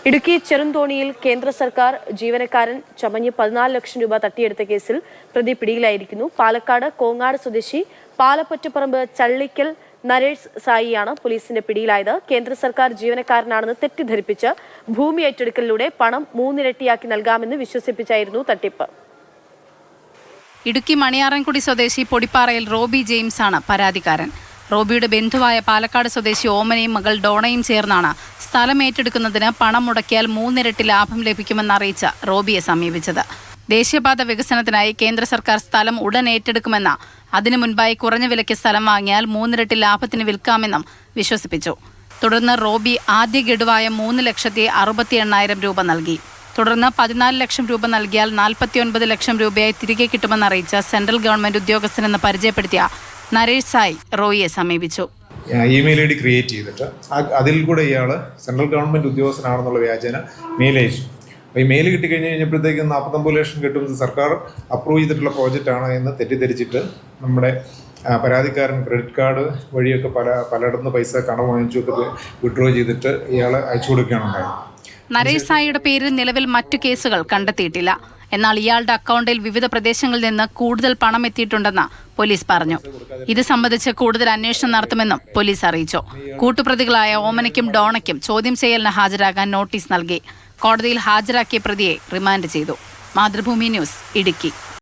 ഇടുക്കി ചെറുന്തോണിയിൽ കേന്ദ്ര സർക്കാർ ജീവനക്കാരൻ ചമഞ്ഞ് 14 ലക്ഷം രൂപ തട്ടിയെടുത്ത കേസിൽ പ്രതി പിടിയിലായിരിക്കുന്നു. പാലക്കാട് കോങ്ങാട് സ്വദേശി പാലപ്പൊറ്റപ്പറമ്പ് ചള്ളിക്കൽ നരേഷ് സായിയാണ് പോലീസിന്റെ പിടിയിലായത്. കേന്ദ്ര സർക്കാർ ജീവനക്കാരനാണെന്ന് തെറ്റിദ്ധരിപ്പിച്ച് ഭൂമി ഏറ്റെടുക്കലിലൂടെ പണം 3 ഇരട്ടിയാക്കി നൽകാമെന്ന് വിശ്വസിപ്പിച്ചായിരുന്നു തട്ടിപ്പ്. ഇടുക്കി മണിയാറൻകുടി സ്വദേശി പൊടിപ്പാറയിൽ റോബി ജെയിംസ് ആണ് പരാതിക്കാരൻ. റോബിയുടെ ബന്ധുവായ പാലക്കാട് സ്വദേശി ഓമനയും മകൾ ഡോണയും ചേർന്നാണ് സ്ഥലം ഏറ്റെടുക്കുന്നതിന് പണം മുടക്കിയാൽ 3 ഇരട്ടി ലാഭം ലഭിക്കുമെന്നറിയിച്ച് റോബിയെ സമീപിച്ചത്. ദേശീയപാത വികസനത്തിനായി കേന്ദ്ര സർക്കാർ സ്ഥലം ഉടൻ ഏറ്റെടുക്കുമെന്ന്, അതിനു മുൻപായി കുറഞ്ഞ വിലയ്ക്ക് സ്ഥലം വാങ്ങിയാൽ 3 ഇരട്ടി ലാഭത്തിന് വിൽക്കാമെന്നും വിശ്വസിപ്പിച്ചു. തുടർന്ന് റോബി ആദ്യ ഗഡുവായ 3,68,000 രൂപ നൽകി. തുടർന്ന് 14 ലക്ഷം രൂപ നൽകിയാൽ 49 ലക്ഷം രൂപയായി തിരികെ കിട്ടുമെന്നറിയിച്ച സെൻട്രൽ ഗവൺമെന്റ് ഉദ്യോഗസ്ഥനെന്ന് പരിചയപ്പെടുത്തിയ നരേഷ് സായി റോയിയെ സമീപിച്ചു. ഇമെയിൽ ഐ ഡി ക്രിയേറ്റ് ചെയ്തിട്ട് അതിൽ കൂടെ ഇയാൾ സെൻട്രൽ ഗവൺമെൻറ് ഉദ്യോഗസ്ഥനാണെന്നുള്ള വ്യാജേന മെയിൽ അയച്ചു. അപ്പോൾ ഈ മെയിൽ കിട്ടിക്കഴിഞ്ഞപ്പോഴത്തേക്കും 49 ലക്ഷം കിട്ടുന്നത് സർക്കാർ അപ്രൂവ് ചെയ്തിട്ടുള്ള പ്രോജക്റ്റാണ് എന്ന് തെറ്റിദ്ധരിച്ചിട്ട് നമ്മുടെ പരാതിക്കാരൻ ക്രെഡിറ്റ് കാർഡ് വഴിയൊക്കെ പലയിടത്തുനിന്ന് പൈസ കടം വാങ്ങിച്ചൊക്കെ വിഡ്രോ ചെയ്തിട്ട് ഇയാൾ അയച്ചു കൊടുക്കുകയാണ് ഉണ്ടായത്. നരേഷ് സായിയുടെ പേരിൽ നിലവിൽ മറ്റു കേസുകൾ കണ്ടെത്തിയിട്ടില്ല. എന്നാൽ ഇയാളുടെ അക്കൗണ്ടിൽ വിവിധ പ്രദേശങ്ങളിൽ നിന്ന് കൂടുതൽ പണം എത്തിയിട്ടുണ്ടെന്ന് പോലീസ് പറഞ്ഞു. ഇത് സംബന്ധിച്ച് കൂടുതൽ അന്വേഷണം നടത്തുമെന്നും പോലീസ് അറിയിച്ചു. കൂട്ടുപ്രതികളായ ഓമനയ്ക്കും ഡോണയ്ക്കും ചോദ്യം ചെയ്യലിന് ഹാജരാകാൻ നോട്ടീസ് നൽകി. കോടതിയിൽ ഹാജരാക്കിയ പ്രതിയെ റിമാൻഡ് ചെയ്തു. മാതൃഭൂമി ന്യൂസ്, ഇടുക്കി.